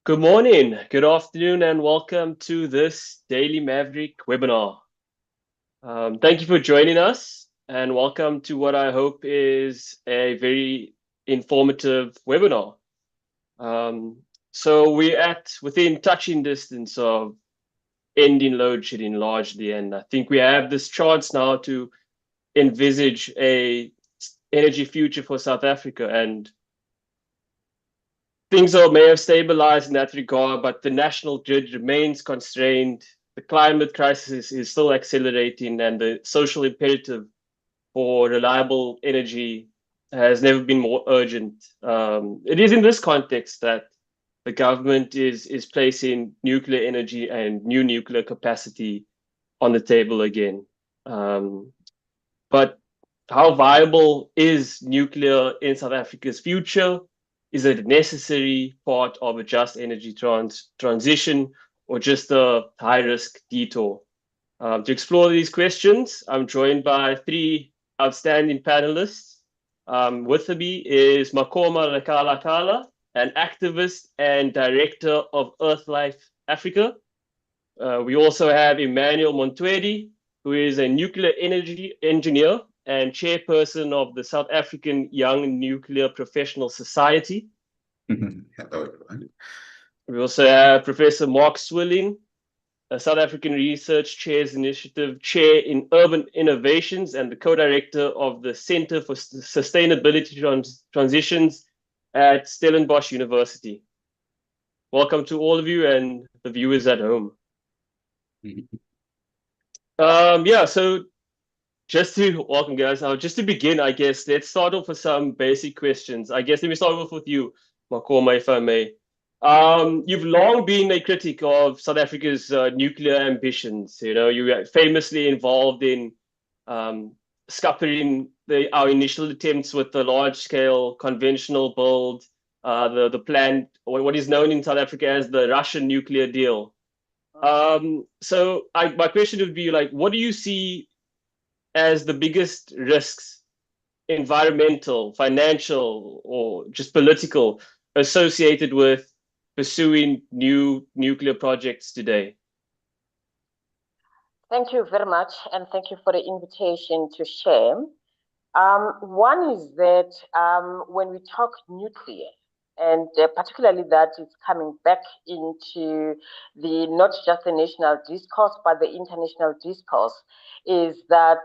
Good morning, good afternoon, and welcome to this Daily Maverick webinar. Thank you for joining us, and welcome to what I hope is a very informative webinar. So we're within touching distance of ending load shedding largely, and I think we have this chance now to envisage a energy future for South Africa, and things may have stabilized in that regard, but the national grid remains constrained. The climate crisis is still accelerating, and the social imperative for reliable energy has never been more urgent. It is in this context that the government is placing nuclear energy and new nuclear capacity on the table again. But how viable is nuclear in South Africa's future? Is it a necessary part of a just energy transition or just a high-risk detour? To explore these questions, I'm joined by three outstanding panelists. With me is Makoma Lekalakala, an activist and director of EarthLife Africa. We also have Emmanuel Montwedi, who is a nuclear energy engineer and chairperson of the South African Young Nuclear Professional Society. Hello, everyone. We also have Professor Mark Swilling, a South African Research Chairs Initiative Chair in Urban Innovations and the co-director of the Center for Sustainability Transitions at Stellenbosch University. Welcome to all of you and the viewers at home. So just to welcome guys, just to begin, I guess, let's start off with some basic questions. I guess let me start off with you, Makoma, if I may. You've long been a critic of South Africa's nuclear ambitions. You know, you were famously involved in scuppering our initial attempts with the large-scale conventional build, the plan, what is known in South Africa as the Russian nuclear deal. So my question would be like, what do you see as the biggest risks, environmental, financial, or just political, associated with pursuing new nuclear projects today? Thank you very much, and thank you for the invitation to share. One is that when we talk nuclear, and particularly that it's coming back into the not just the national discourse, but the international discourse, is that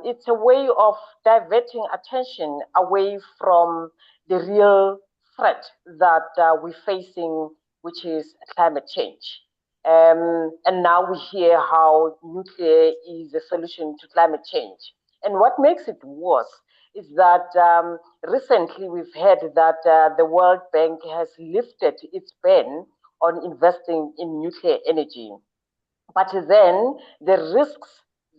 it's a way of diverting attention away from the real threat that we're facing, which is climate change. And now we hear how nuclear is a solution to climate change. And what makes it worse is that recently we've heard that the World Bank has lifted its ban on investing in nuclear energy. But then the risks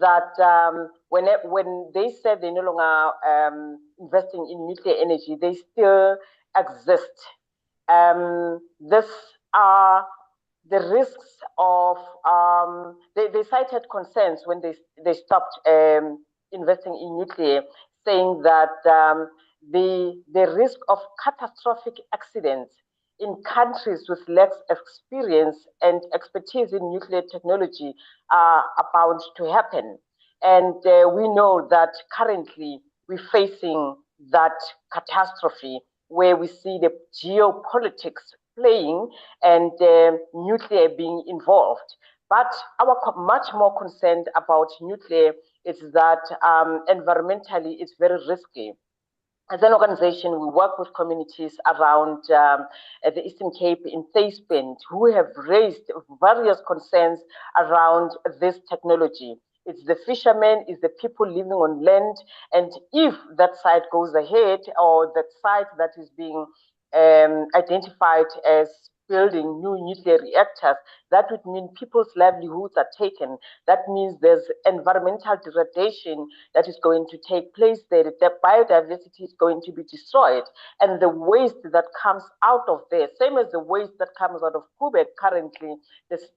that when they said they're no longer investing in nuclear energy, they still exist. This are the risks of they cited concerns when they stopped investing in nuclear, saying that the risk of catastrophic accidents in countries with less experience and expertise in nuclear technology are bound to happen. And we know that currently we're facing that catastrophe where we see the geopolitics playing and nuclear being involved. But our much more concerned about nuclear is that environmentally it's very risky. As an organization, we work with communities around the Eastern Cape in Thuisbend who have raised various concerns around this technology. It's the fishermen, it's the people living on land. And if that site goes ahead, or that site that is being identified as building new nuclear reactors, that would mean people's livelihoods are taken. That means there's environmental degradation that is going to take place there. The biodiversity is going to be destroyed. And the waste that comes out of there, same as the waste that comes out of Quebec currently,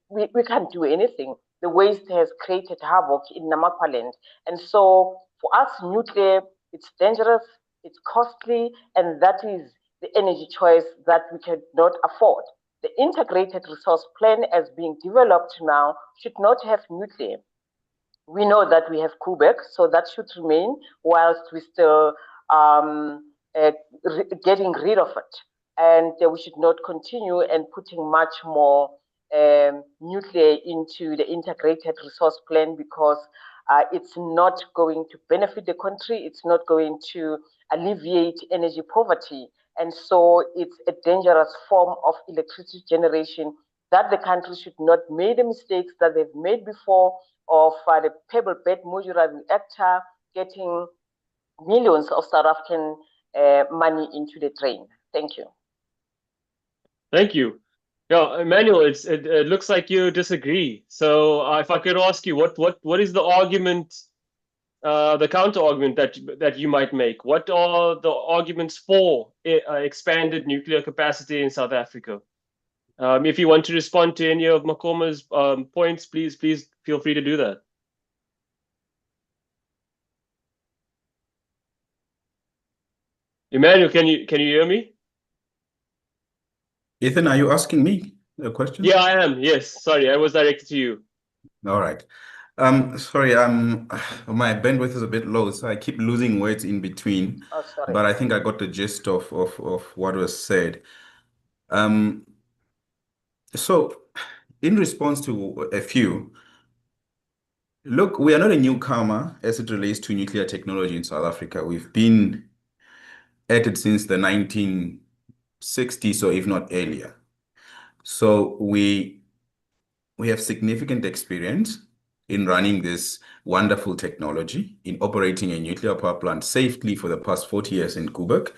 we can't do anything. The waste has created havoc in Namakwaland. And so for us, nuclear, it's dangerous, it's costly, and that is the energy choice that we cannot afford. the integrated resource plan as being developed now should not have nuclear. We know that we have Quebec, so that should remain whilst we still getting rid of it. And we should not continue and putting much more nuclear into the integrated resource plan, because it's not going to benefit the country. It's not going to alleviate energy poverty. And so it's a dangerous form of electricity generation that the country should not make the mistakes that they've made before of the pebble bed modular reactor getting millions of South African money into the drain. Thank you. Thank you. Yeah, Emmanuel, it looks like you disagree. So if I could ask you, what is the argument, the counter argument that you might make? What are the arguments for expanded nuclear capacity in South Africa? If you want to respond to any of Makoma's points, please feel free to do that. Emmanuel, can you hear me? Ethan, are you asking me a question? Yeah, I am. Yes. Sorry, I was directed to you. All right. Sorry, my bandwidth is a bit low, so I keep losing words in between. Oh, sorry. But I think I got the gist of what was said. So in response to a few, look, we are not a newcomer as it relates to nuclear technology in South Africa. We've been at it since the 1960s, or if not earlier. So we have significant experience in running this wonderful technology, in operating a nuclear power plant safely for the past 40 years in Quebec.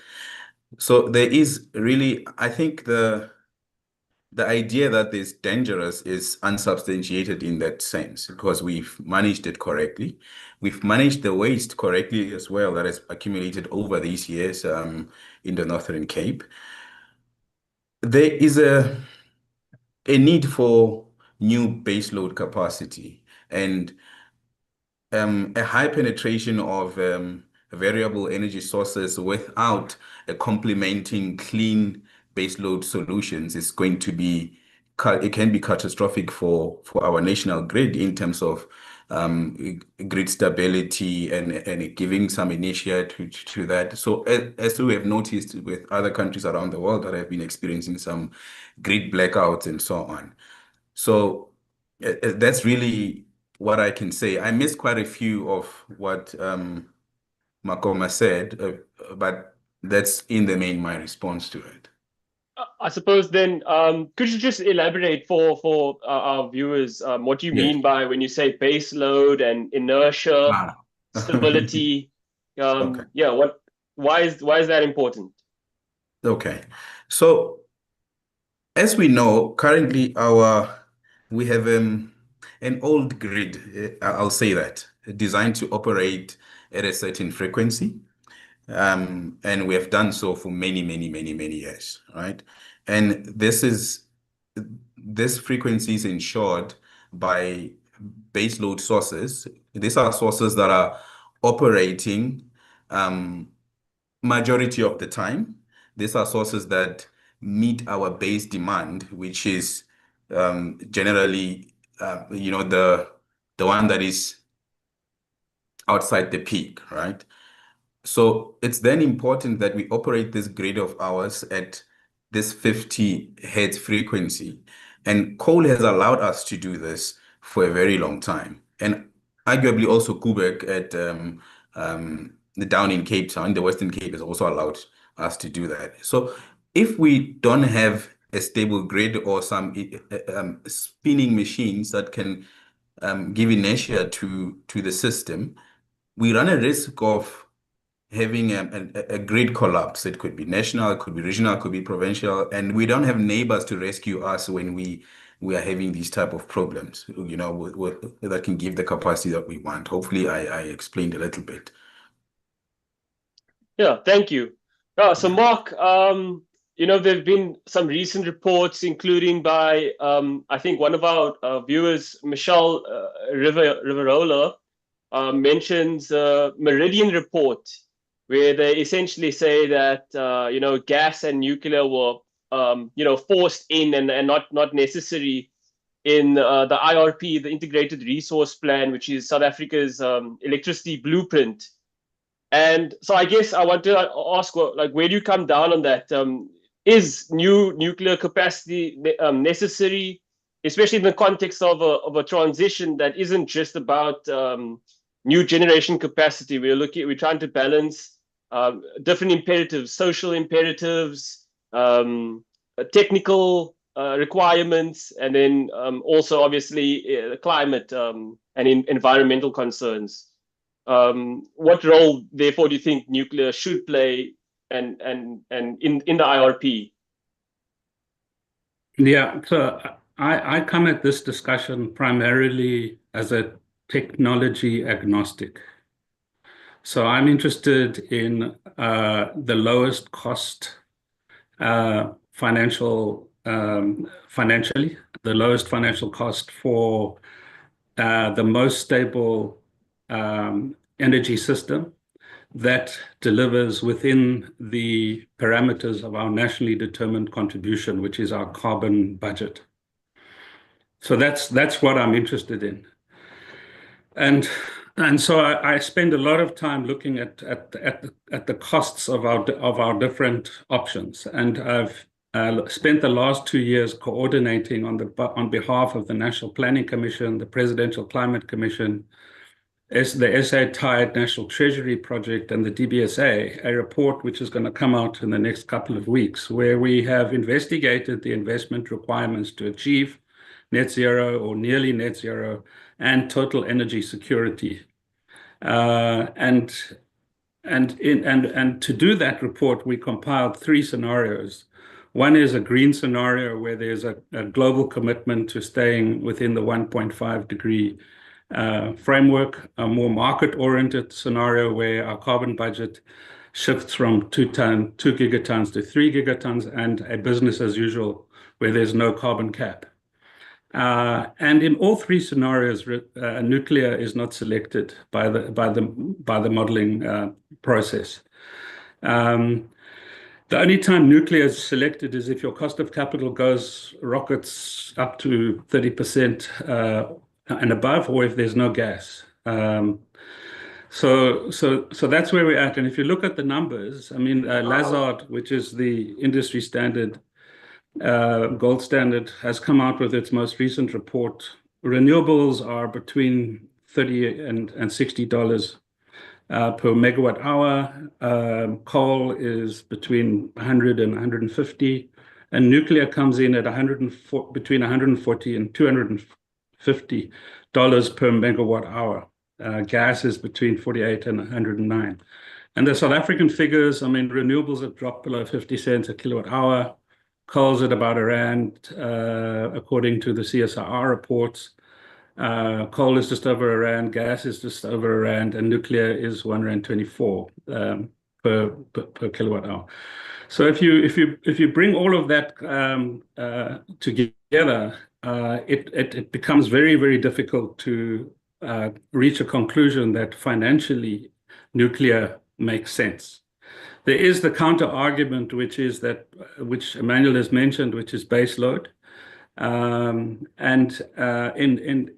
So there is really, I think the idea that it's dangerous is unsubstantiated in that sense, because we've managed it correctly. We've managed the waste correctly as well that has accumulated over these years in the Northern Cape. There is a need for new baseload capacity and a high penetration of variable energy sources without a complementing clean baseload solutions is going to be, it can be catastrophic for our national grid in terms of grid stability and giving some inertia to that. So as we have noticed with other countries around the world that have been experiencing some grid blackouts and so on. So that's really what I can say. I missed quite a few of what Makoma said, but that's in the main my response to it. I suppose then, could you just elaborate for our viewers what you mean by when you say base load and inertia, stability? Okay. Yeah, why is that important? Okay, so as we know, currently we have an old grid, I'll say that, designed to operate at a certain frequency. And we have done so for many years, right? And this frequency is ensured by baseload sources. These are sources that are operating majority of the time. These are sources that meet our base demand, which is generally, the one that is outside the peak, right? So it's then important that we operate this grid of ours at this 50 hertz frequency. And coal has allowed us to do this for a very long time. And arguably also Quebec at down in Cape Town, the Western Cape, has also allowed us to do that. So if we don't have a stable grid or some spinning machines that can give inertia to the system, we run a risk of having a grid collapse. It could be national, it could be regional, it could be provincial, and we don't have neighbors to rescue us when we are having these type of problems, that can give the capacity that we want. Hopefully I explained a little bit. Yeah, thank you. So Mark, there have been some recent reports, including by, I think one of our viewers, Michelle Riverola, mentions a Meridian report, where they essentially say that gas and nuclear were forced in and not necessary in the IRP, the Integrated Resource Plan, which is South Africa's electricity blueprint. And so I guess I want to ask, like, where do you come down on that? Is new nuclear capacity necessary, especially in the context of a transition that isn't just about new generation capacity? We're trying to balance different imperatives, social imperatives, technical requirements, and then also obviously climate and environmental concerns. What role, therefore, do you think nuclear should play and in the IRP? Yeah, so I come at this discussion primarily as a technology agnostic. So I'm interested in the lowest cost financially, the lowest financial cost for the most stable energy system that delivers within the parameters of our nationally determined contribution, which is our carbon budget. So that's what I'm interested in. And so I spend a lot of time looking at the costs of our different options. And I've spent the last 2 years coordinating on behalf of the National Planning Commission, the Presidential Climate Commission, the SA Tied National Treasury Project, and the DBSA, a report which is going to come out in the next couple of weeks, where we have investigated the investment requirements to achieve net zero or nearly net zero and total energy security. And to do that report, we compiled 3 scenarios. One is a green scenario where there's a global commitment to staying within the 1.5 degree framework, a more market-oriented scenario where our carbon budget shifts from 2 gigatons to 3 gigatons, and a business as usual where there's no carbon cap. And in all 3 scenarios, nuclear is not selected by the modeling process. The only time nuclear is selected is if your cost of capital rockets up to 30% and above, or if there's no gas. So that's where we're at. And if you look at the numbers, I mean, Lazard, which is the industry standard, gold standard, has come out with its most recent report. Renewables are between $30 and $60 per megawatt hour. Coal is between 100 and 150, and nuclear comes in at between 140 and $250 per megawatt hour. Gas is between 48 and 109. And the South African figures, I mean, renewables have dropped below 50 cents a kilowatt hour. Coal's at about R1, according to the CSIR reports. Coal is just over R1, gas is just over R1, and nuclear is R1.24 per kilowatt hour. So if you bring all of that together, it becomes very, very difficult to reach a conclusion that financially nuclear makes sense. There is the counter argument, which Emmanuel has mentioned, which is base load. And in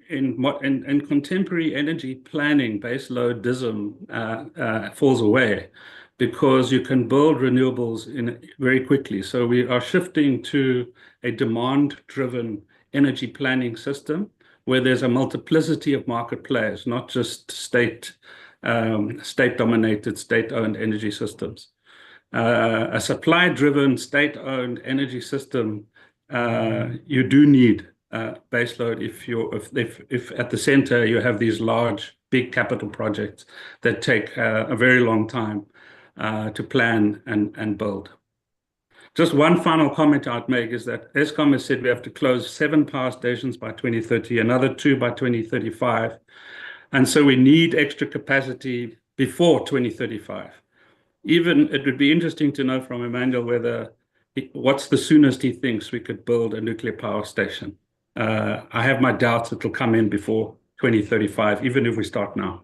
contemporary energy planning, base loadism falls away because you can build renewables very quickly. So we are shifting to a demand-driven energy planning system where there's a multiplicity of market players, not just state-dominated, state-owned energy systems. A supply-driven, state-owned energy system, you do need baseload if at the center you have these large, big capital projects that take a very long time to plan and build. Just one final comment I'd make is that Eskom has said we have to close 7 power stations by 2030, another 2 by 2035. And so we need extra capacity before 2035. It would be interesting to know from Emmanuel what's the soonest he thinks we could build a nuclear power station. I have my doubts it will come in before 2035, even if we start now.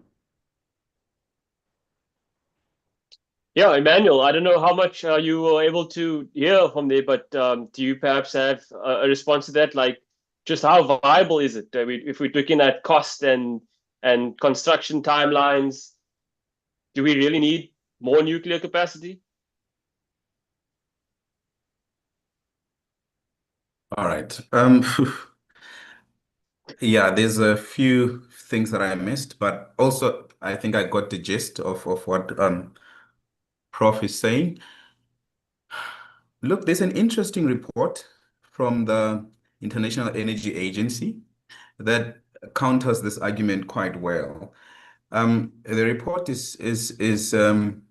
Yeah, Emmanuel, I don't know how much you were able to hear from there, but do you perhaps have a response to that? Like, just how viable is it? If we're looking at cost and construction timelines, do we really need more nuclear capacity? All right. Yeah, there's a few things that I missed, but also I think I got the gist of what Prof is saying. Look, there's an interesting report from the International Energy Agency that counters this argument quite well. The report is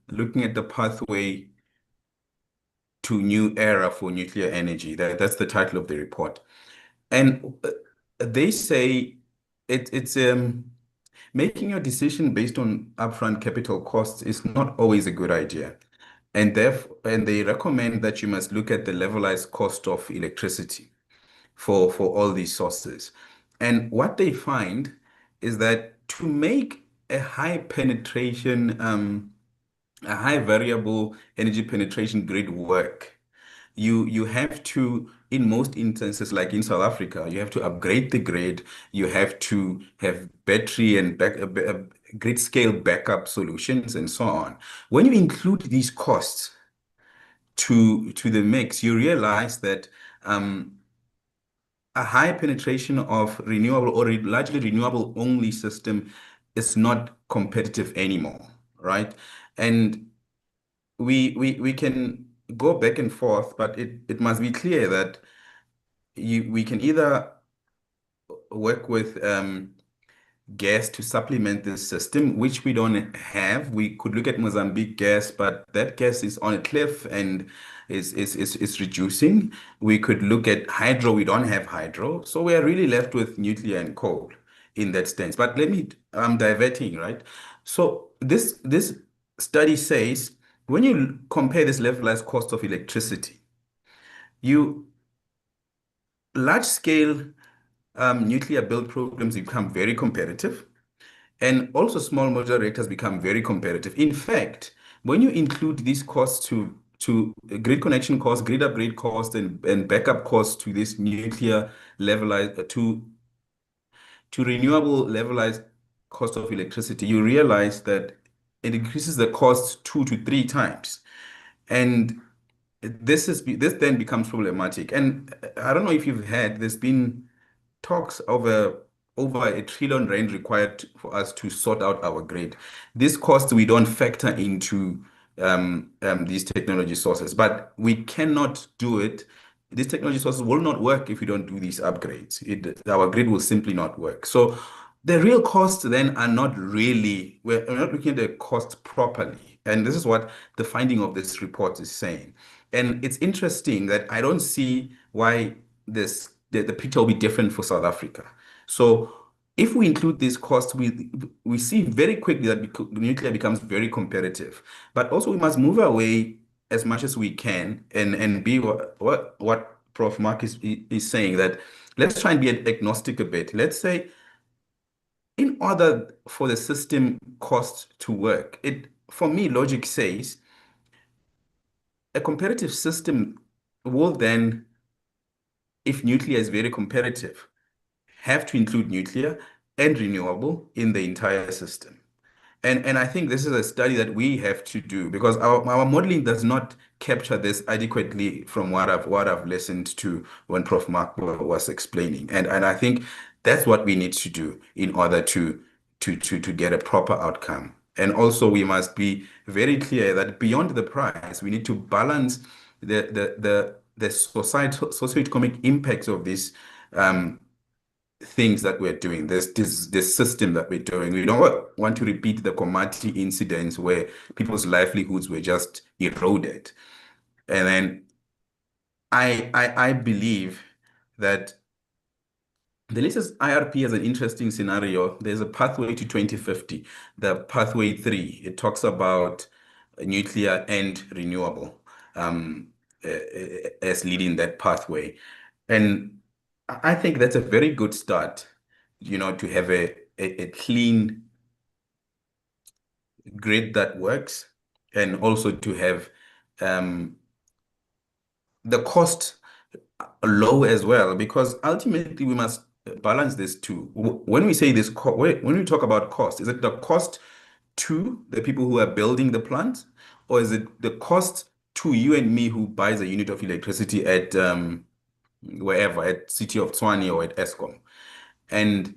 looking at the pathway to new era for nuclear energy. That's the title of the report. And they say it's making your decision based on upfront capital costs is not always a good idea. And they recommend that you must look at the levelized cost of electricity for all these sources. And what they find is that to make a high penetration, a high variable energy penetration grid work, you have to, in most instances, like in South Africa, you have to upgrade the grid. You have to have battery and grid scale backup solutions and so on. When you include these costs to the mix, you realize that a high penetration of renewable or largely renewable only system is not competitive anymore, right? And we can go back and forth, but it must be clear that we can either work with gas to supplement this system, which we don't have. We could look at Mozambique gas, but that gas is on a cliff and is reducing. We could look at hydro. We don't have hydro. So we are really left with nuclear and coal in that sense. But I'm diverting, right? So this study says when you compare this levelized cost of electricity, you large scale nuclear build programs become very competitive. And also small modular reactors become very competitive. In fact, when you include these costs to grid connection costs, grid upgrade costs, and backup costs to this nuclear levelized to renewable levelized cost of electricity, you realize that it increases the cost 2 to 3 times. And this then becomes problematic. And I don't know if you've had, there's been talks of over R1 trillion required for us to sort out our grid. These costs we don't factor into these technology sources, but we cannot do it. These technology sources will not work if we don't do these upgrades. Our grid will simply not work. So the real costs then are not really, we're not looking at the cost properly. And this is what the finding of this report is saying. And it's interesting that I don't see why the picture will be different for South Africa. So if we include these costs, we see very quickly that nuclear becomes very competitive. But also we must move away as much as we can and be what Prof. Mark is saying, that let's try and be agnostic a bit. Let's say in order for the system cost to work, for me, logic says a competitive system will then, if nuclear is very competitive, have to include nuclear and renewable in the entire system. And I think this is a study that we have to do because our modeling does not capture this adequately from what I've listened to when Prof. Mark was explaining. And I think that's what we need to do in order to get a proper outcome. And also we must be very clear that beyond the price, we need to balance the socioeconomic impacts of these things that we're doing, this system that we're doing. We don't want to repeat the Komati incidents where people's livelihoods were just eroded. And then I believe that the latest IRP has an interesting scenario. There's a pathway to 2050, the pathway 3. It talks about nuclear and renewable as leading that pathway. And I think that's a very good start, to have a clean grid that works and also to have the cost low as well, because ultimately we must balance this too. When we say this, when we talk about cost, is it the cost to the people who are building the plant, or is it the cost to you and me who buys a unit of electricity at wherever, at City of Tshwane or at Eskom? And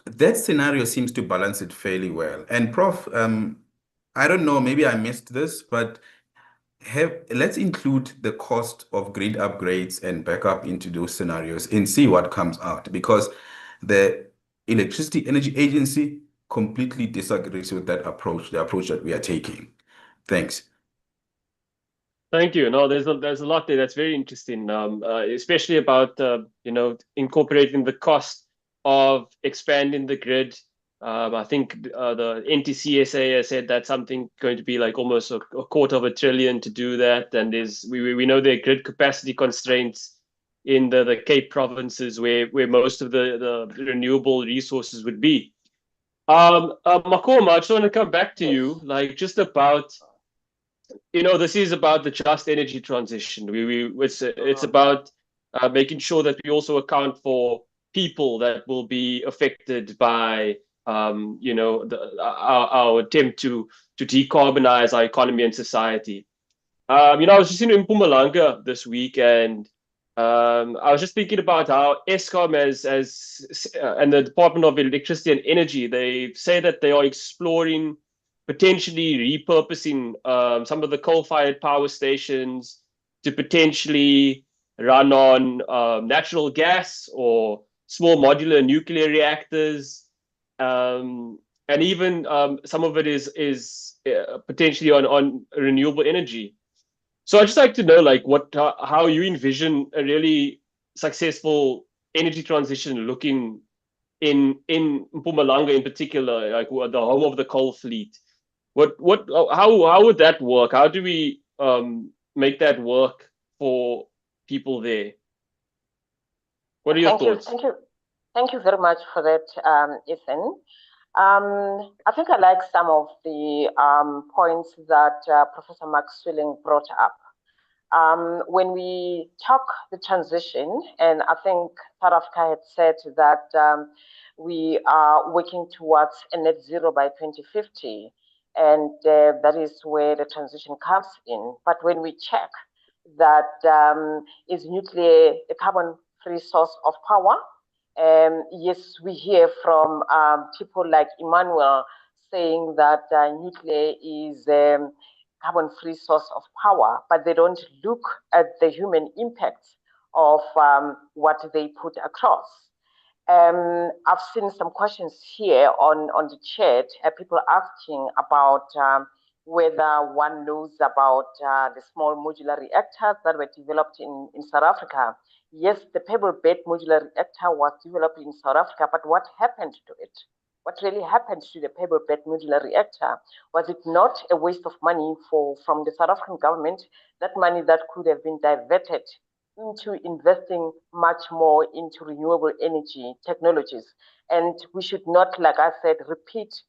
that scenario seems to balance it fairly well. And Prof, I don't know, maybe I missed this, but let's include the cost of grid upgrades and backup into those scenarios and see what comes out, because the Electricity Energy Agency completely disagrees with that approach, the approach that we are taking. Thanks. Thank you. No, there's a lot there that's very interesting, especially about incorporating the cost of expanding the grid. I think the NTCSA has said that's something going to be like almost a $250 billion to do that, and we know there are grid capacity constraints in the Cape provinces where most of the renewable resources would be. Makoma, I just want to come back to you, like just about. This is about the just energy transition. It's about making sure that we also account for people that will be affected by our attempt to decarbonize our economy and society. I was just in Mpumalanga this week, and I was just thinking about how Eskom and the Department of Electricity and Energy, they say that they are exploring potentially repurposing some of the coal-fired power stations to potentially run on natural gas or small modular nuclear reactors, and even some of it is potentially on renewable energy. So I'd just like to know, like, how you envision a really successful energy transition looking in Mpumalanga in particular, like the home of the coal fleet. How would that work? How do we make that work for people there? What are your thoughts? Thank you very much for that, Ethan. I think I like some of the points that Professor Max Swilling brought up. When we talk the transition, and I think South Africa had said that we are working towards a net zero by 2050, and that is where the transition comes in. But when we check that is nuclear a carbon-free source of power? Yes, we hear from people like Emmanuel saying that nuclear is carbon-free source of power, but they don't look at the human impact of what they put across. I've seen some questions here on the chat, people asking about whether one knows about the small modular reactors that were developed in South Africa. Yes, the pebble bed modular reactor was developed in South Africa, but what happened to it? What really happened to the pebble bed modular reactor? Was it not a waste of money from the South African government? That money that could have been diverted into investing much more into renewable energy technologies. And we should not, like I said, repeat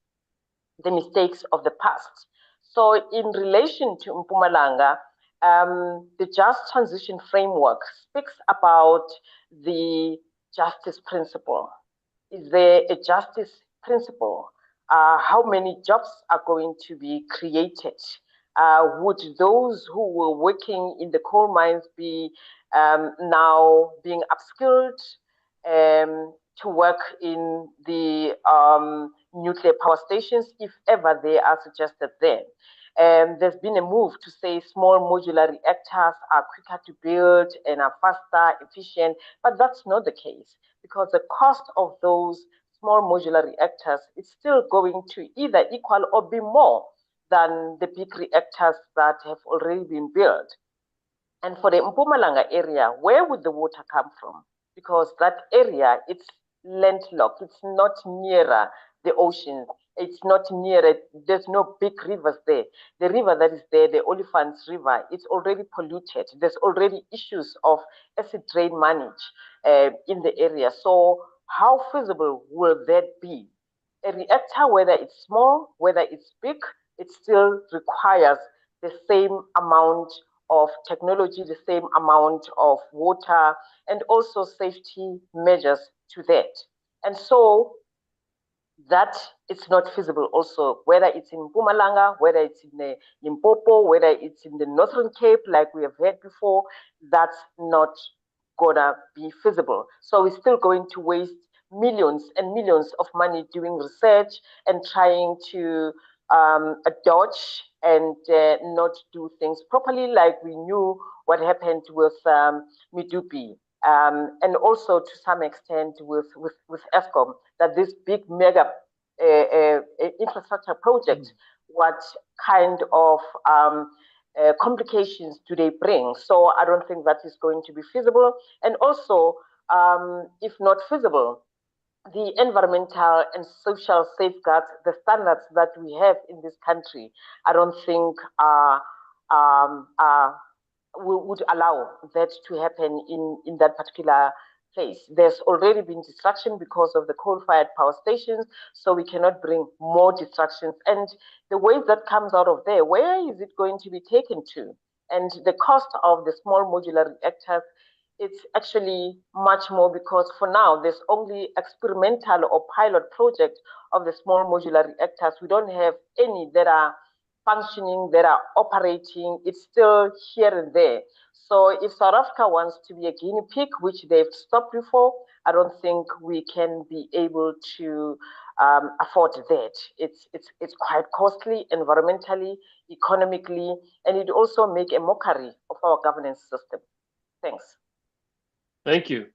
the mistakes of the past. So in relation to Mpumalanga, the Just Transition Framework speaks about the justice principle. Is there a justice principle? How many jobs are going to be created? Would those who were working in the coal mines be now being upskilled to work in the nuclear power stations, if ever they are suggested there? There's been a move to say small modular reactors are quicker to build and are faster, efficient, but that's not the case, because the cost of those small modular reactors is still going to either equal or be more than the big reactors that have already been built. And for the Mpumalanga area, where would the water come from? Because that area, it's landlocked, it's not nearer the ocean. It's not near it. There's no big rivers there. The river that is there, the Olifants River, it's already polluted. There's already issues of acid rain managed in the area. So how feasible will that be? A reactor, whether it's small, whether it's big, it still requires the same amount of technology, the same amount of water, and also safety measures to that. And so that it's not feasible also, whether it's in Mpumalanga, whether it's in the Limpopo, whether it's in the Northern Cape, like we have heard before, that's not gonna be feasible. So we're still going to waste millions and millions of money doing research and trying to dodge and not do things properly, like we knew what happened with Medupi. And also to some extent with ESCOM, that this big mega infrastructure project, what kind of complications do they bring? So I don't think that is going to be feasible. And also, if not feasible, the environmental and social safeguards, the standards that we have in this country, I don't think would allow that to happen in that particular place. There's already been destruction because of the coal-fired power stations, so we cannot bring more destructions. And the waste that comes out of there, where is it going to be taken to? And the cost of the small modular reactors, it's actually much more, because for now there's only experimental or pilot project of the small modular reactors. We don't have any that are functioning, that are operating. It's still here and there. So if South Africa wants to be a guinea pig, which they've stopped before, I don't think we can be able to afford that. It's quite costly environmentally, economically, and it also make a mockery of our governance system. Thanks. Thank you.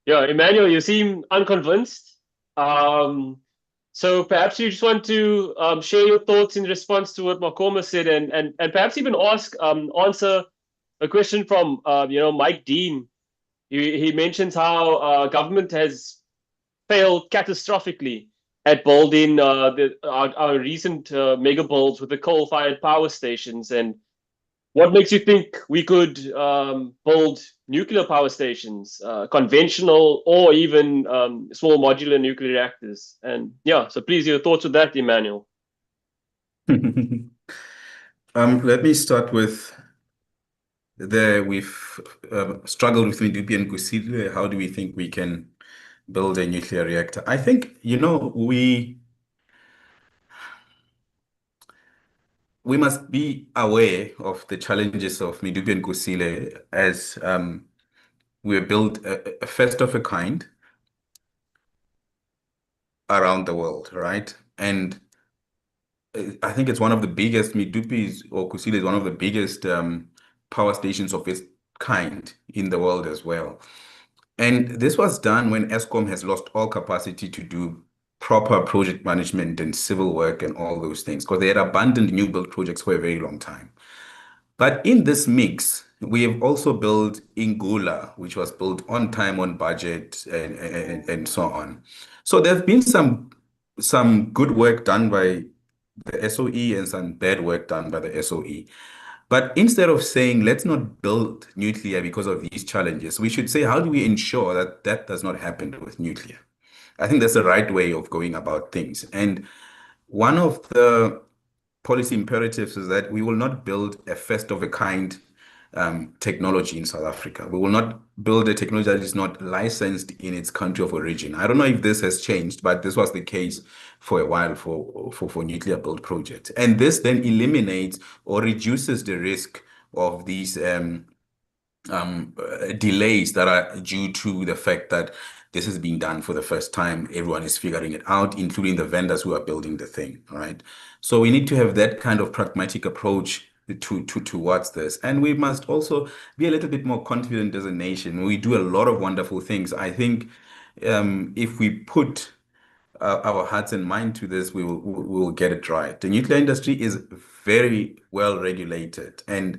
Yeah, Emmanuel, you seem unconvinced. So perhaps you just want to share your thoughts in response to what Makoma said, and perhaps even answer a question from Mike Dean. He mentions how government has failed catastrophically at building our recent mega builds with the coal-fired power stations. And what makes you think we could build nuclear power stations, conventional or even small modular nuclear reactors? And yeah, so please, your thoughts with that, Emmanuel. Let me start with we've struggled with Medupi and Kusile. How do we think we can build a nuclear reactor? I think, we must be aware of the challenges of Medupi and Kusile as we built a first of a kind around the world, right? And I think it's one of the biggest, Medupi or Kusile is one of the biggest power stations of its kind in the world as well. And this was done when ESCOM has lost all capacity to do proper project management and civil work and all those things, because they had abandoned new build projects for a very long time. But in this mix, we have also built Ingula, which was built on time, on budget, and so on. So there have been some good work done by the SOE and some bad work done by the SOE. But instead of saying, let's not build nuclear because of these challenges, we should say, how do we ensure that that does not happen with nuclear? I think that's the right way of going about things. And one of the policy imperatives is that we will not build a first of a kind technology in South Africa. We will not build a technology that is not licensed in its country of origin. I don't know if this has changed, but this was the case for a while for nuclear build projects. And this then eliminates or reduces the risk of these delays that are due to the fact that this is being done for the first time. Everyone is figuring it out, including the vendors who are building the thing, right? So we need to have that kind of pragmatic approach towards this. And we must also be a little bit more confident as a nation. We do a lot of wonderful things. I think if we put our hearts and mind to this, we will get it right. The nuclear industry is very well regulated, and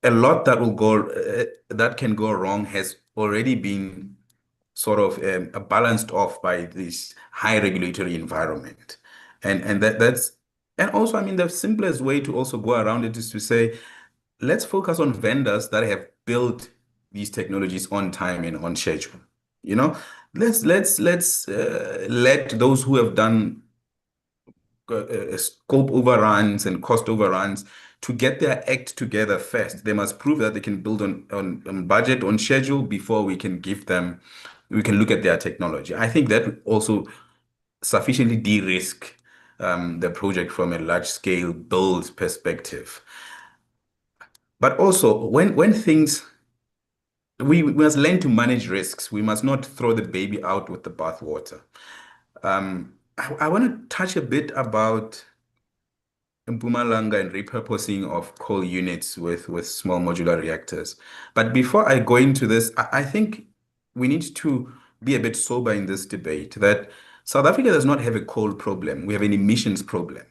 a lot that will go that can go wrong has already been sort of balanced off by this high regulatory environment, and that's and also, I mean, the simplest way to also go around it is to say, let's focus on vendors that have built these technologies on time and on schedule. Let's let those who have done scope overruns and cost overruns to get their act together first. They must prove that they can build on budget, on schedule before we can look at their technology. I think that also sufficiently de-risk the project from a large scale build perspective. But also when things we must learn to manage risks. We must not throw the baby out with the bathwater. I want to touch a bit about Mpumalanga and repurposing of coal units with small modular reactors. But before I go into this, I think we need to be a bit sober in this debate that South Africa does not have a coal problem. We have an emissions problem.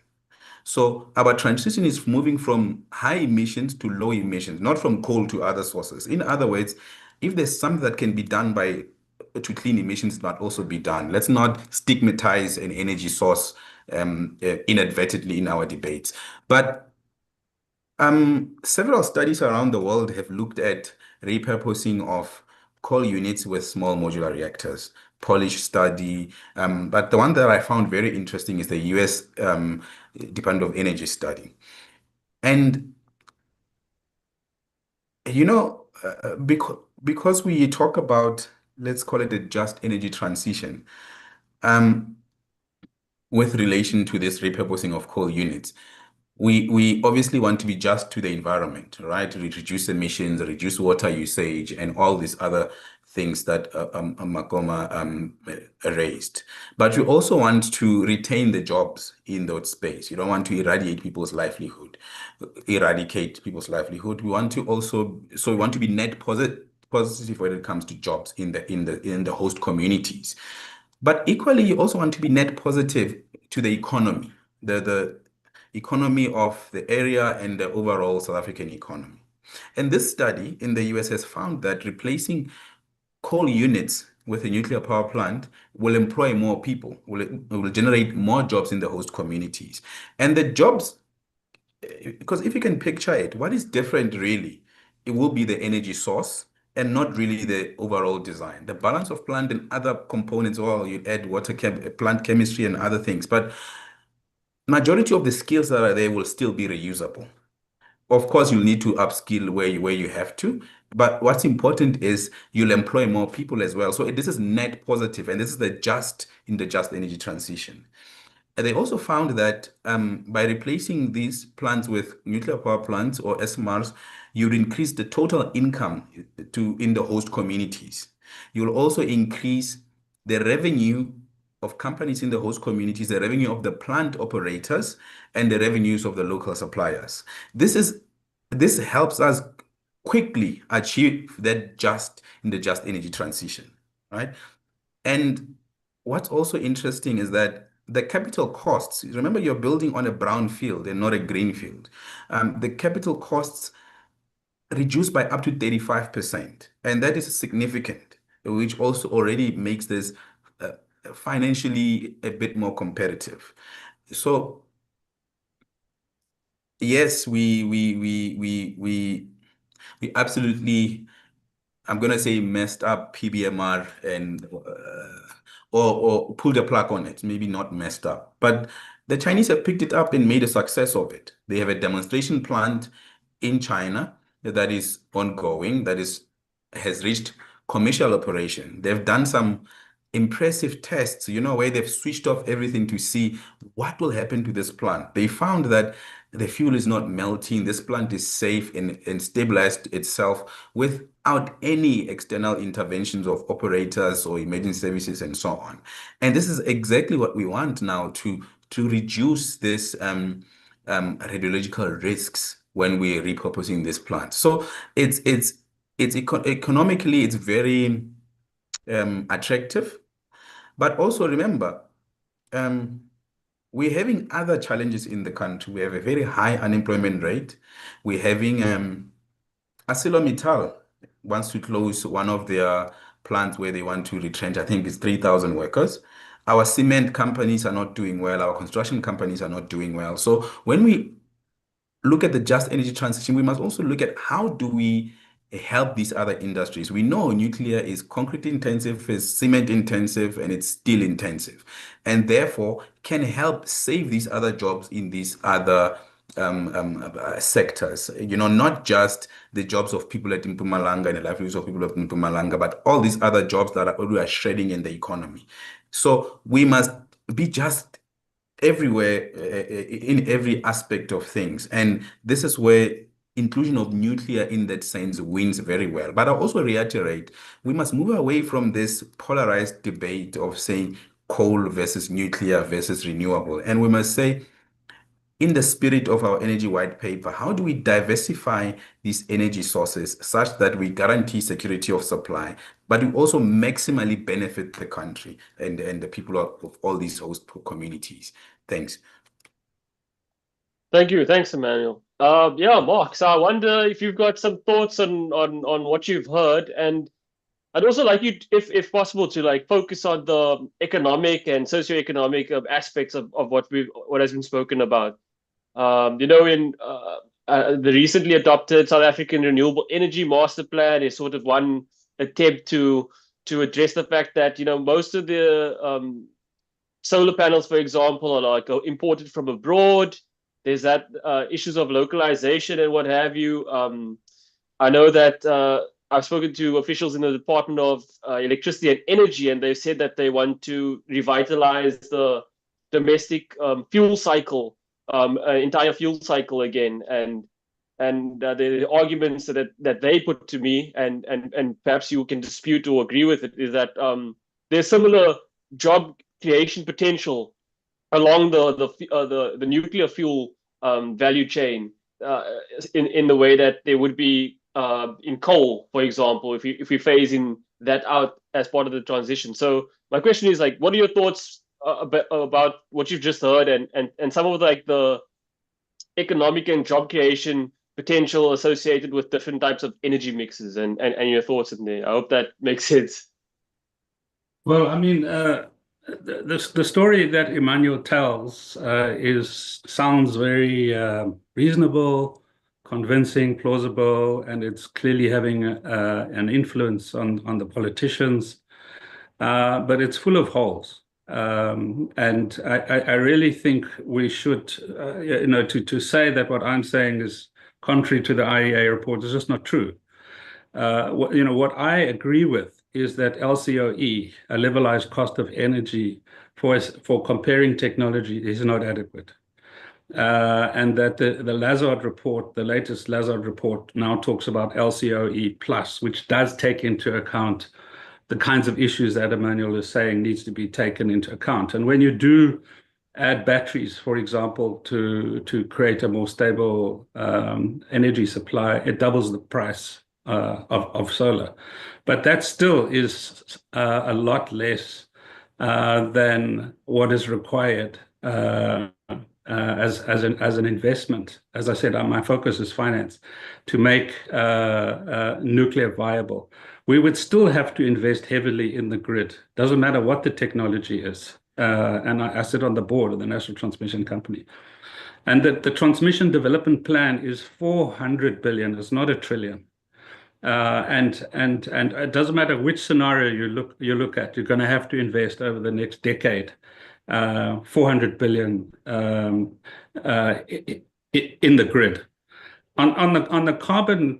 So our transition is moving from high emissions to low emissions, not from coal to other sources. In other words, if there's something that can be done to clean emissions, it might also be done. Let's not stigmatize an energy source inadvertently in our debates. But several studies around the world have looked at repurposing of coal units with small modular reactors. Polish study, but the one that I found very interesting is the US Department of Energy study. And because we talk about, let's call it a just energy transition, with relation to this repurposing of coal units, we obviously want to be just to the environment, right? To reduce emissions, reduce water usage, and all these other things that Makoma raised. But we also want to retain the jobs in that space. You don't want to eradicate people's livelihood. We want to be net positive when it comes to jobs in the host communities. But equally, you also want to be net positive to the economy, the economy of the area and the overall South African economy. And this study in the US has found that replacing coal units with a nuclear power plant will employ more people, will generate more jobs in the host communities. And the jobs, because if you can picture it, what is different really? It will be the energy source and not really the overall design. The balance of plant and other components, well, you add plant chemistry and other things, but majority of the skills that are there will still be reusable. Of course, you'll need to upskill where you have to, but what's important is you'll employ more people as well. So this is net positive, and this is the just energy transition. And they also found that by replacing these plants with nuclear power plants or SMRs, you'd increase the total income in the host communities. You'll also increase the revenue of companies in the host communities, the revenue of the plant operators, and the revenues of the local suppliers. This helps us quickly achieve that just energy transition, right? And what's also interesting is that the capital costs, remember you're building on a brown field and not a green field. The capital costs reduced by up to 35%. And that is significant, which also already makes this financially a bit more competitive. So yes, we absolutely, I'm gonna say, messed up PBMR and or pulled a plug on it. Maybe not messed up, but the Chinese have picked it up and made a success of it. They have a demonstration plant in China that is ongoing, has reached commercial operation. They've done some impressive tests, where they've switched off everything to see what will happen to this plant. They found that the fuel is not melting. This plant is safe and stabilized itself without any external interventions of operators or emergency services and so on. And this is exactly what we want now to reduce this radiological risks when we're repurposing this plant. So economically, it's very attractive. But also remember, we're having other challenges in the country. We have a very high unemployment rate. We're having ArcelorMittal wants to close one of their plants where they want to retrench, I think it's 3,000 workers. Our cement companies are not doing well. Our construction companies are not doing well. So when we look at the just energy transition, we must also look at how do we help these other industries. We know nuclear is concrete intensive, is cement intensive, and it's steel intensive, and therefore can help save these other jobs in these other sectors. Not just the jobs of people at Mpumalanga and the livelihoods of people at Mpumalanga, but all these other jobs that we are shredding in the economy. So we must be just everywhere, in every aspect of things. And this is where inclusion of nuclear in that sense wins very well. But I also reiterate, we must move away from this polarized debate of saying coal versus nuclear versus renewable. And we must say, in the spirit of our energy white paper, how do we diversify these energy sources such that we guarantee security of supply, but we also maximally benefit the country and the people of all these host communities? Thanks. Thank you. Thanks, Emmanuel. Yeah, Mark. So I wonder if you've got some thoughts on what you've heard, and I'd also like you, if possible, to like focus on the economic and socioeconomic aspects of what has been spoken about. In the recently adopted South African Renewable Energy Master Plan is sort of one attempt to address the fact that most of the solar panels, for example, are like imported from abroad. There's that issues of localization and what have you. I know that I've spoken to officials in the Department of Electricity and Energy, and they've said that they want to revitalize the domestic fuel cycle, entire fuel cycle again. And the arguments that they put to me, and perhaps you can dispute or agree with it, is that there's similar job creation potential along the nuclear fuel value chain in the way that there would be in coal, for example, if we phase in that out as part of the transition. So my question is, like, what are your thoughts about what you've just heard, and some of like the economic and job creation potential associated with different types of energy mixes, and your thoughts in there? I hope that makes sense. Well, I mean, the story that Emmanuel tells sounds very reasonable, convincing, plausible, and it's clearly having an influence on the politicians, but it's full of holes. And I really think we should, to say that what I'm saying is contrary to the IEA report is just not true. What I agree with is that LCOE, a levelized cost of energy for comparing technology, is not adequate. And that the Lazard report, the latest Lazard report, now talks about LCOE plus, which does take into account the kinds of issues that Emmanuel is saying needs to be taken into account. And when you do add batteries, for example, to create a more stable energy supply, it doubles the price of solar. But that still is a lot less than what is required as an investment. As I said, my focus is finance, to make nuclear viable. We would still have to invest heavily in the grid. Doesn't matter what the technology is. And I sit on the board of the National Transmission Company. And the transmission development plan is 400 billion. It's not a trillion. And it doesn't matter which scenario you look at. You're going to have to invest over the next decade 400 billion in the grid. On the carbon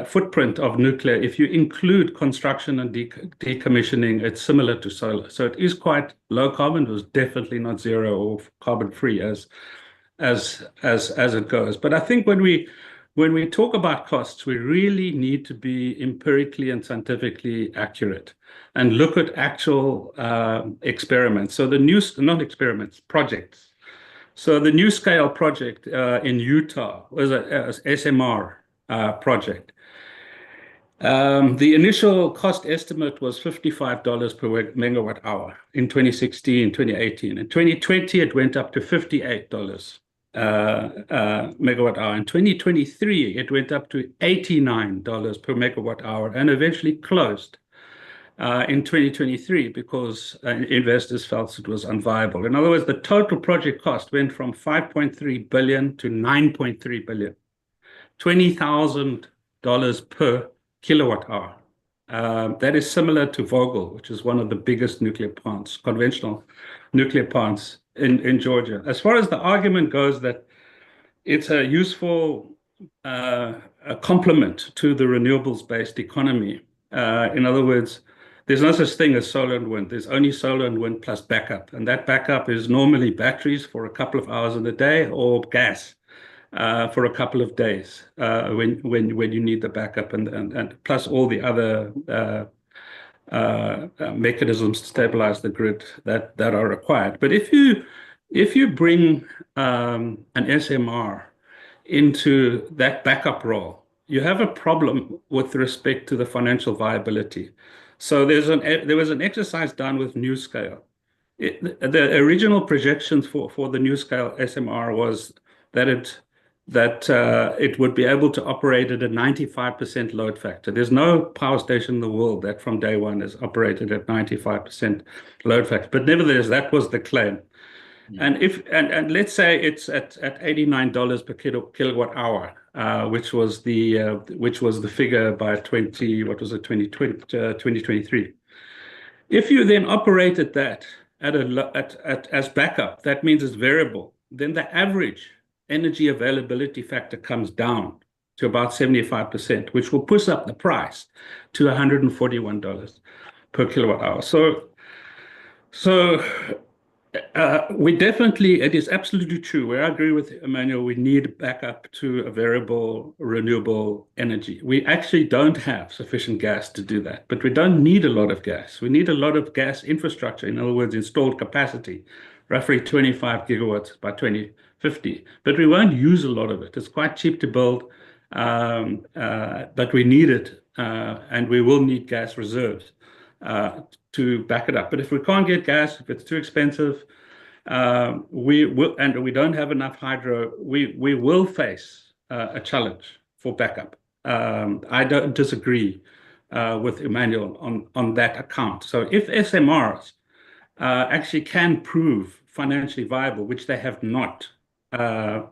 footprint of nuclear, if you include construction and decommissioning, it's similar to solar. So it is quite low carbon. It was definitely not zero or carbon free as it goes. But I think when we talk about costs, we really need to be empirically and scientifically accurate and look at actual experiments. So not experiments, projects. So the NuScale project in Utah was a SMR project. The initial cost estimate was $55 per megawatt hour in 2016, 2018. In 2020, it went up to $58 megawatt hour. In 2023, it went up to $89 per megawatt hour and eventually closed in 2023 because investors felt it was unviable. In other words, the total project cost went from 5.3 billion to 9.3 billion, 20,000 per kilowatt hour. That is similar to Vogel, which is one of the biggest nuclear plants, conventional nuclear plants in Georgia. As far as the argument goes that it's a useful a complement to the renewables-based economy. In other words, there's no such thing as solar and wind. There's only solar and wind plus backup. And that backup is normally batteries for a couple of hours in the day or gas for a couple of days when you need the backup and plus all the other mechanisms to stabilize the grid that are required. But if you bring an SMR into that backup role, you have a problem with respect to the financial viability. So there was an exercise done with NuScale. The original projections for the NuScale SMR was that it would be able to operate at a 95% load factor. There's no power station in the world that from day one has operated at 95% load factor. But nevertheless, that was the claim. And let's say it's at $89 per kilowatt hour, which was the figure by 2023. If you then operated that as backup, that means it's variable. Then the average energy availability factor comes down to about 75%, which will push up the price to $141 per kilowatt hour. So it is absolutely true. Where I agree with Emmanuel, we need backup to a variable renewable energy. We actually don't have sufficient gas to do that, but we don't need a lot of gas. We need a lot of gas infrastructure, in other words, installed capacity, roughly 25 gigawatts by 2050. But we won't use a lot of it. It's quite cheap to build, but we need it, and we will need gas reserves to back it up. But if we can't get gas, if it's too expensive, we don't have enough hydro, we will face a challenge for backup. I don't disagree with Emmanuel on that account. So if SMRs actually can prove financially viable, which they have not, and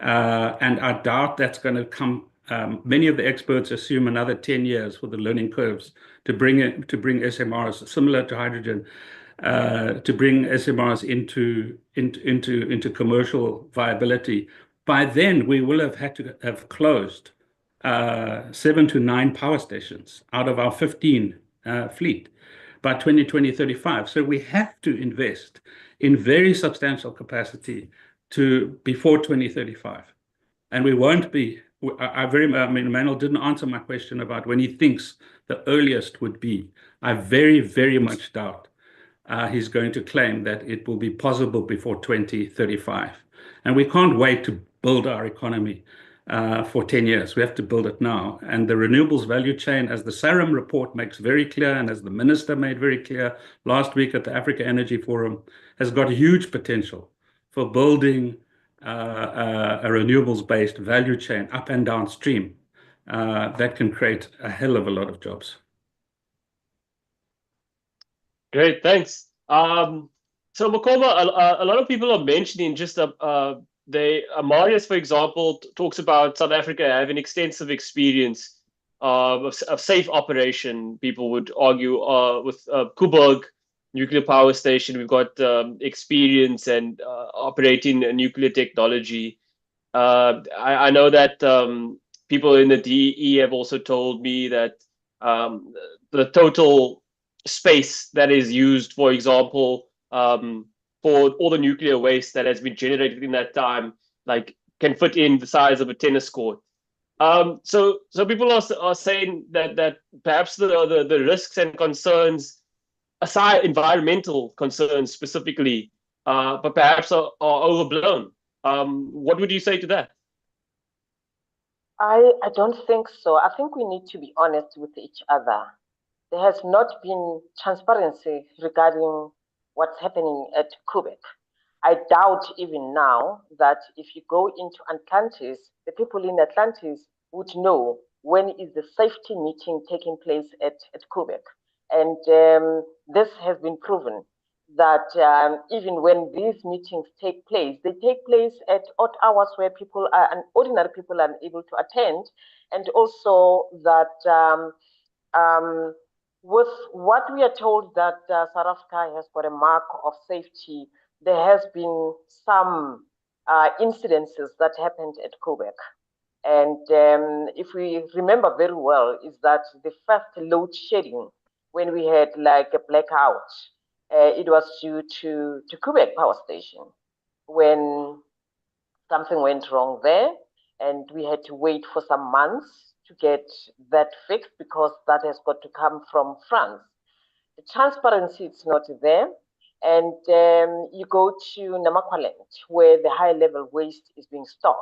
I doubt that's going to come. Many of the experts assume another 10 years for the learning curves to bring SMRs similar to hydrogen, to bring SMRs into commercial viability. By then, we will have had to have closed 7 to 9 power stations out of our 15 fleet by 2035. So we have to invest in very substantial capacity before 2035, and we won't be. Emmanuel didn't answer my question about when he thinks the earliest would be. I very, very much doubt he's going to claim that it will be possible before 2035. And we can't wait to build our economy for 10 years. We have to build it now. And the renewables value chain, as the Sarum report makes very clear, and as the minister made very clear last week at the Africa Energy Forum, has got huge potential for building a renewables-based value chain up and downstream that can create a hell of a lot of jobs. Great, thanks. So Makoma, a lot of people are mentioning just Marius, for example, talks about South Africa having extensive experience of safe operation. People would argue with Koeberg nuclear power station, we've got experience and operating nuclear technology. I know that people in the DE have also told me that the total space that is used, for example, for all the nuclear waste that has been generated in that time, like can fit in the size of a tennis court. So people are saying that perhaps the risks and concerns, aside environmental concerns specifically, but perhaps are overblown. What would you say to that? I don't think so. I think we need to be honest with each other. There has not been transparency regarding what's happening at Koeberg. I doubt even now that if you go into Atlantis, the people in Atlantis would know when is the safety meeting taking place at Koeberg. And this has been proven. that even when these meetings take place, they take place at odd hours where people are, and ordinary people are unable to attend, and also that with what we are told that South Africa has got a mark of safety, there has been some incidences that happened at Quebec. And if we remember very well, is that the first load shedding, when we had like a blackout, it was due to Quebec Power Station, when something went wrong there, and we had to wait for some months to get that fixed because that has got to come from France. The transparency is not there. And you go to Namakwaland, where the high level waste is being stored.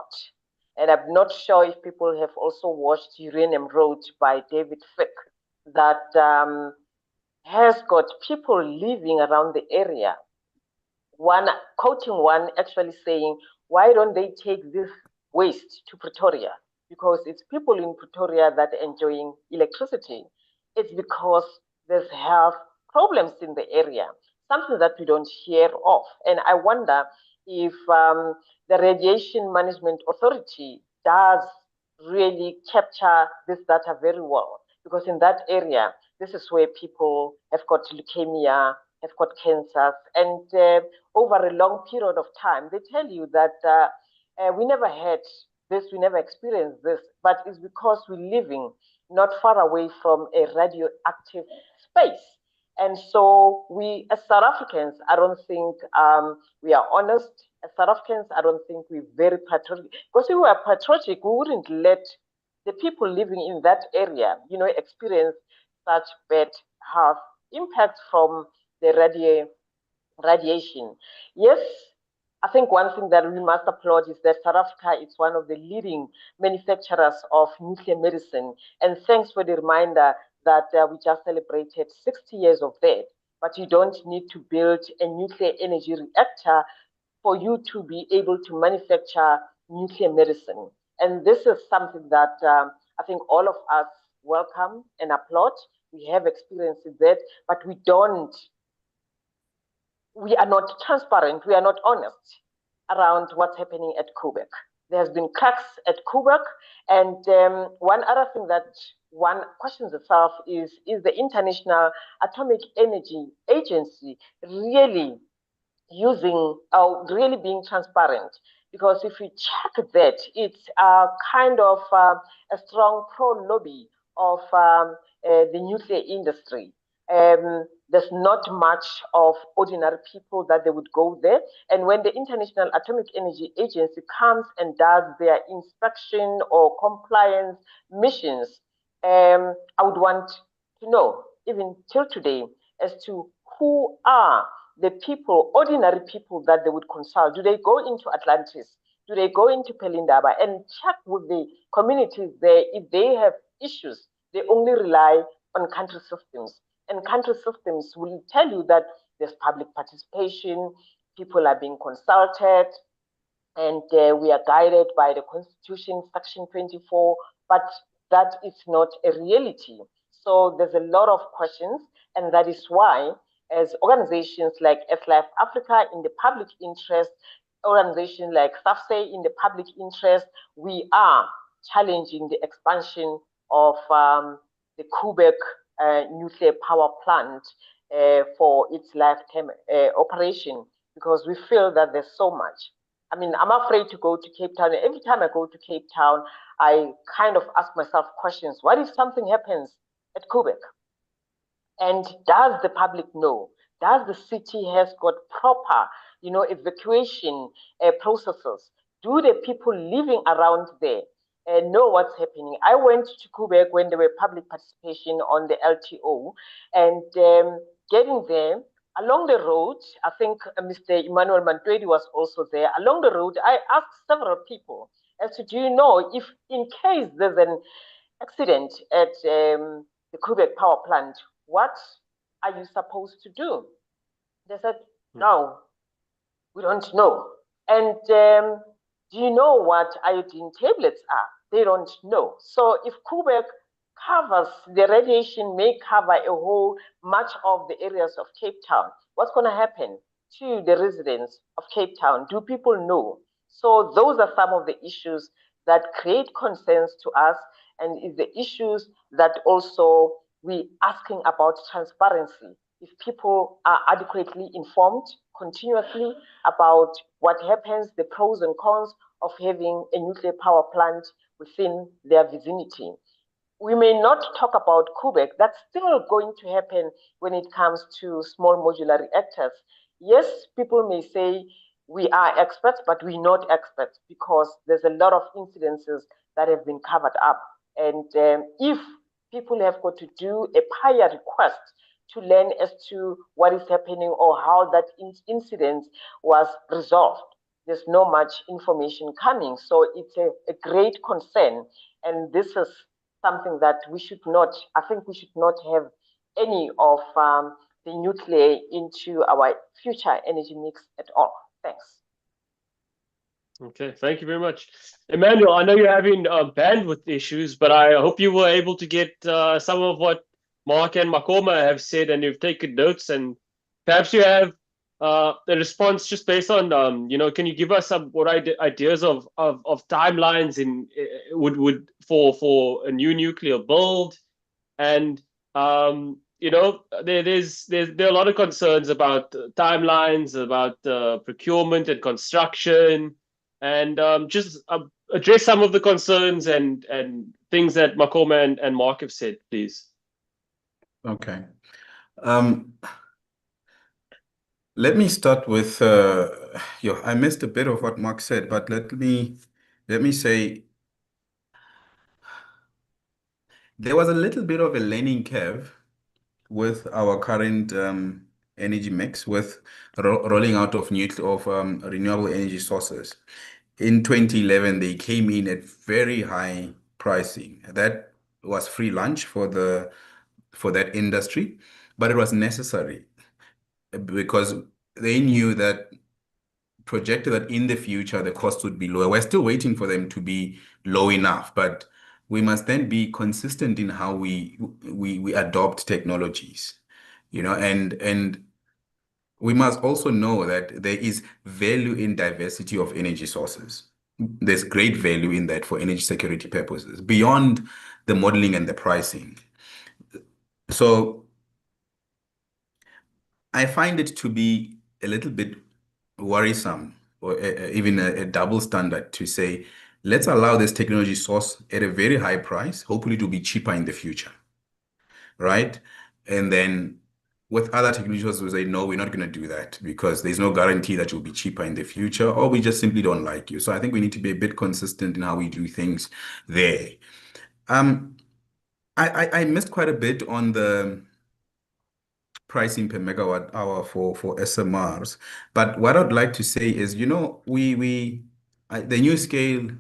And I'm not sure if people have also watched Uranium Road by David Fick, that has got people living around the area. One quoting one actually saying, why don't they take this waste to Pretoria? Because it's people in Pretoria that are enjoying electricity. It's because there's health problems in the area, something that we don't hear of. And I wonder if the Radiation Management Authority does really capture this data very well, because in that area, this is where people have got leukemia, have got cancers, and over a long period of time, they tell you that we never had this, we never experienced this, but it's because we're living not far away from a radioactive space. And so we, as South Africans, I don't think we are honest. As South Africans, I don't think we're very patriotic. Because if we were patriotic, we wouldn't let the people living in that area, experience such bad health impacts from the radiation. Yes, I think one thing that we must applaud is that South Africa is one of the leading manufacturers of nuclear medicine. And thanks for the reminder that we just celebrated 60 years of that. But you don't need to build a nuclear energy reactor for you to be able to manufacture nuclear medicine. And this is something that I think all of us welcome and applaud. We have experience with that, but we are not transparent, we are not honest around what's happening at Quebec. There has been cracks at Quebec, and one other thing that one questions itself is the International Atomic Energy Agency really using or really being transparent? Because if we check that, it's kind of a strong pro-lobby of the nuclear industry. There's not much of ordinary people that they would go there. And when the International Atomic Energy Agency comes and does their inspection or compliance missions, I would want to know, even till today, as to who are the people, ordinary people that they would consult. Do they go into Atlantis? Do they go into Pelindaba and check with the communities there if they have issues? They only rely on country systems. And country systems will tell you that there's public participation, people are being consulted, and we are guided by the Constitution, Section 24, but that is not a reality. So there's a lot of questions, and that is why, as organizations like Life Africa in the public interest, organizations like SAFSE in the public interest, we are challenging the expansion of the Quebec nuclear power plant for its lifetime operation, because we feel that there's so much. I mean, I'm afraid to go to Cape Town. Every time I go to Cape Town, I kind of ask myself questions. What if something happens at Quebec? And does the public know? Does the city has got proper, evacuation processes? Do the people living around there know what's happening? I went to Quebec when there were public participation on the LTO, and getting there, along the road, I think Mr. Emmanuel Mantwedi was also there. Along the road, I asked several people as to, do you know if in case there's an accident at the Quebec power plant, what are you supposed to do? They said, no, we don't know. And do you know what iodine tablets are? They don't know. So if Quebec the radiation may cover much of the areas of Cape Town. What's going to happen to the residents of Cape Town? Do people know? So those are some of the issues that create concerns to us, and is the issues that also we asking about transparency. If people are adequately informed continuously about what happens, the pros and cons of having a nuclear power plant within their vicinity. We may not talk about Quebec. That's still going to happen when it comes to small modular reactors. Yes, people may say we are experts, but we're not experts because there's a lot of incidences that have been covered up. And if people have got to do a prior request to learn as to what is happening or how that incident was resolved, there's not much information coming. So it's a great concern. And this is something that I think we should not have any of the nuclear into our future energy mix at all. Thanks. Okay, thank you very much. Emmanuel, I know you're having bandwidth issues, but I hope you were able to get some of what Mark and Makoma have said and you've taken notes, and perhaps you have a response just based on, can you give us some ideas of timelines for a new nuclear build? And there are a lot of concerns about timelines, about procurement and construction, and just address some of the concerns and things that Makoma and Mark have said, please. Okay. Let me start with I missed a bit of what Mark said, but let me say there was a little bit of a learning curve with our current energy mix, with rolling out of renewable energy sources. In 2011, they came in at very high pricing. That was free lunch for that industry, but it was necessary because they knew that projected that in the future the cost would be lower. We're still waiting for them to be low enough, but we must then be consistent in how we adopt technologies, and we must also know that there is value in diversity of energy sources. There's great value in that for energy security purposes, beyond the modeling and the pricing. So I find it to be a little bit worrisome, or even a double standard, to say, let's allow this technology source at a very high price, hopefully to be cheaper in the future, right? And then with other technologies, we say, no, we're not going to do that because there's no guarantee that you'll be cheaper in the future, or we just simply don't like you. So I think we need to be a bit consistent in how we do things there. I missed quite a bit on the pricing per megawatt hour for SMRs, but what I'd like to say is, the new scale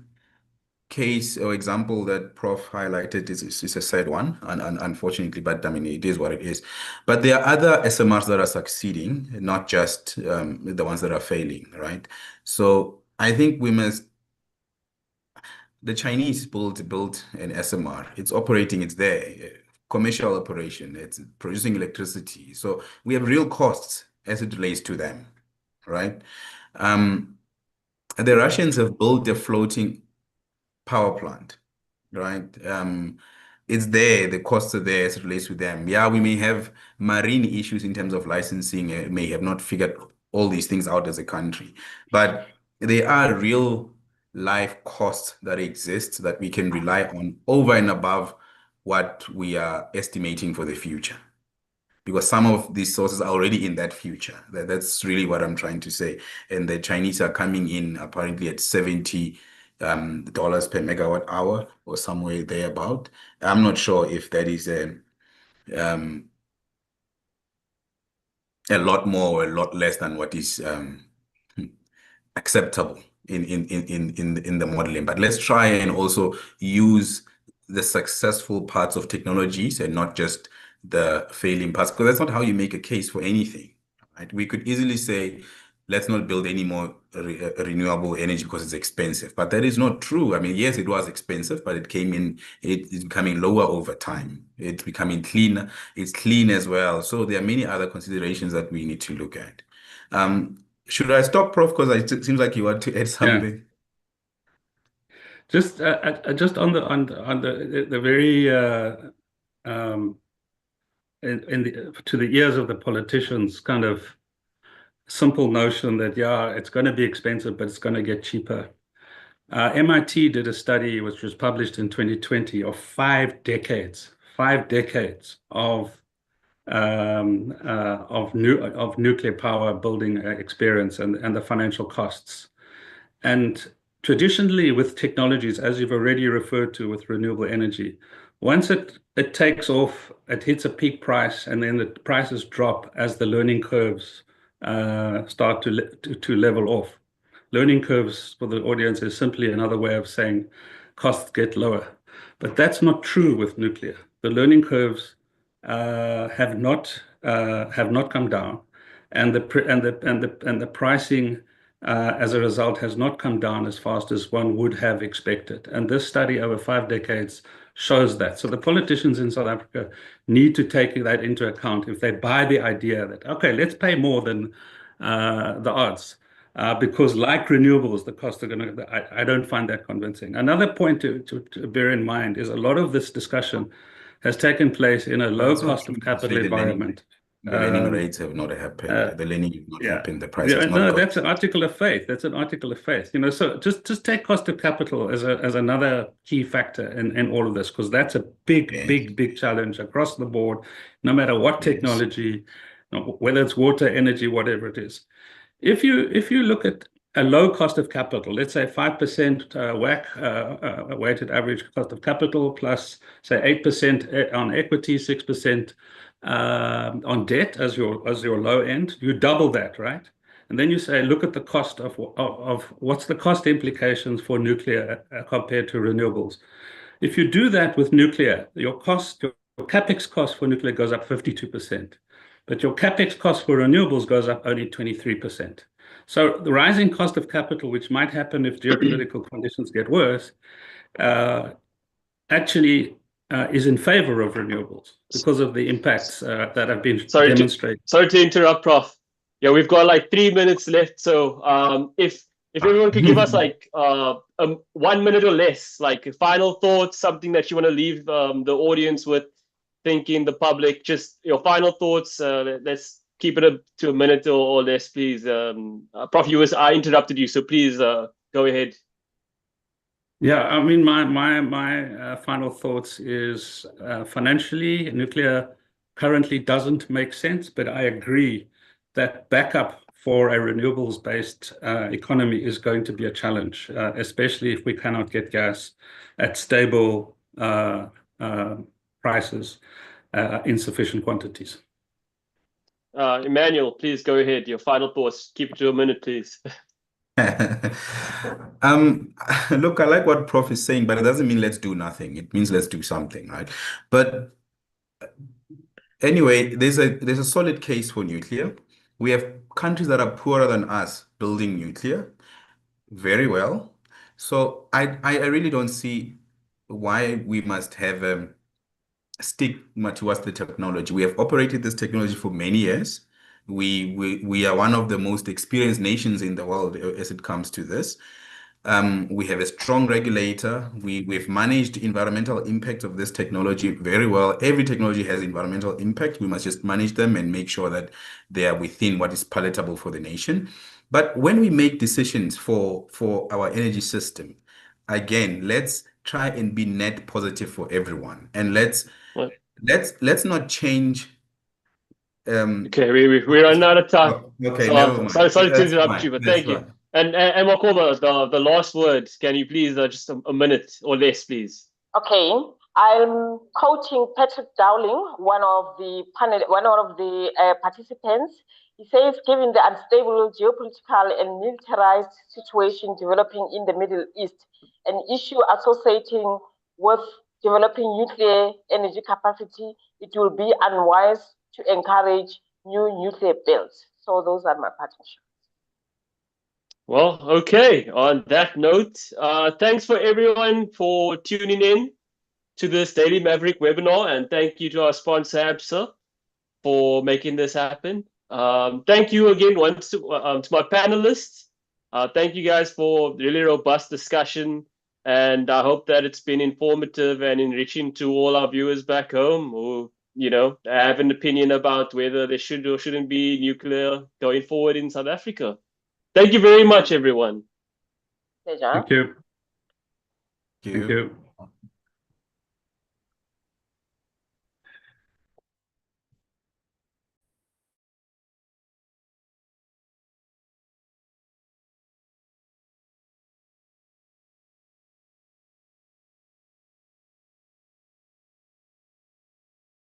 case or example that Prof highlighted is a sad one, and unfortunately, but I mean, it is what it is. But there are other SMRs that are succeeding, not just the ones that are failing, right? So I think the Chinese built an SMR. It's operating, it's there, commercial operation, it's producing electricity. So we have real costs as it relates to them, right? The Russians have built a floating power plant, right? It's there, the costs are there as it relates to them. Yeah, we may have marine issues in terms of licensing, may have not figured all these things out as a country, but there are real life costs that exist that we can rely on over and above what we are estimating for the future, because some of these sources are already in that future. That's really what I'm trying to say. And the Chinese are coming in apparently at $70 per megawatt hour or somewhere thereabout. I'm not sure if that is a lot more or a lot less than what is acceptable in the modeling. But let's try and also use the successful parts of technologies and not just the failing parts, because that's not how you make a case for anything, right? We could easily say let's not build any more renewable energy because it's expensive. But that is not true. I mean, yes, it was expensive, but it's becoming lower over time. It's becoming cleaner. It's clean as well. So there are many other considerations that we need to look at. Should I stop, Prof? Because it seems like you want to add something. Yeah. Just on the very to the ears of the politicians, kind of simple notion that it's going to be expensive, but it's going to get cheaper. MIT did a study which was published in 2020 of 5 decades of nuclear power building experience and the financial costs. And traditionally, with technologies, as you've already referred to with renewable energy, once it takes off, it hits a peak price, and then the prices drop as the learning curves start to level off. Learning curves, for the audience, is simply another way of saying costs get lower. But that's not true with nuclear. The learning curves have not come down, and the pricing as a result has not come down as fast as one would have expected. And this study over 5 decades shows that. So the politicians in South Africa need to take that into account if they buy the idea that, okay, let's pay more than the odds. Because like renewables, the costs are going to, I don't find that convincing. Another point to bear in mind is a lot of this discussion has taken place in a low cost of capital environment. The lending rates have not happened. The lending has not happened. The price has not No, that's an article of faith. That's an article of faith. So just take cost of capital as another key factor in all of this, because that's a big challenge across the board, no matter what technology, whether it's water, energy, whatever it is. If you look at a low cost of capital, let's say 5% WACC, weighted average cost of capital, plus say 8% on equity, 6% on debt as your low end, you double that, right? And then you say, look at the cost of what's the cost implications for nuclear compared to renewables. If you do that with nuclear, your capex cost for nuclear goes up 52%. But your capex cost for renewables goes up only 23%. So the rising cost of capital, which might happen if geopolitical conditions get worse, actually is in favor of renewables because of the impacts that have been demonstrated. Sorry to interrupt, Prof. Yeah, we've got like 3 minutes left. So if everyone could give us like 1 minute or less, like final thoughts, something that you want to leave the audience with, thinking, the public, just your final thoughts. Let's keep it to a minute or less, please. Prof, I interrupted you, so please go ahead. Yeah, I mean, my final thoughts is financially, nuclear currently doesn't make sense, but I agree that backup for a renewables-based economy is going to be a challenge, especially if we cannot get gas at stable prices in sufficient quantities. Emmanuel, please go ahead. Your final thoughts. Keep it to a minute, please. Look, I like what Prof is saying, but it doesn't mean let's do nothing. It means let's do something, right? But anyway, there's a solid case for nuclear. We have countries that are poorer than us building nuclear very well. So I really don't see why we must have stigma towards the technology. We have operated this technology for many years. We are one of the most experienced nations in the world as it comes to this. We have a strong regulator. We've managed environmental impact of this technology very well. Every technology has environmental impact. We must just manage them and make sure that they are within what is palatable for the nation. But when we make decisions for our energy system, again, let's try and be net positive for everyone, and let's not change. Okay, we're running out of time. Okay, never mind. Sorry to interrupt you, but thank you. And Makoma, the last word. Can you please just a minute or less, please? Okay, I'm quoting Patrick Dowling, one of the participants. He says, given the unstable geopolitical and militarized situation developing in the Middle East, an issue associating with developing nuclear energy capacity, it will be unwise to encourage new nuclear builds. So those are my partnerships. Well, okay. On that note, thanks for everyone for tuning in to this Daily Maverick webinar, and thank you to our sponsor, ABSA, for making this happen. Thank you again once to my panelists. Thank you guys for really robust discussion, and I hope that it's been informative and enriching to all our viewers back home who, have an opinion about whether there should or shouldn't be nuclear going forward in South Africa. Thank you very much, everyone. Pleasure. Thank you. Thank you. Thank you.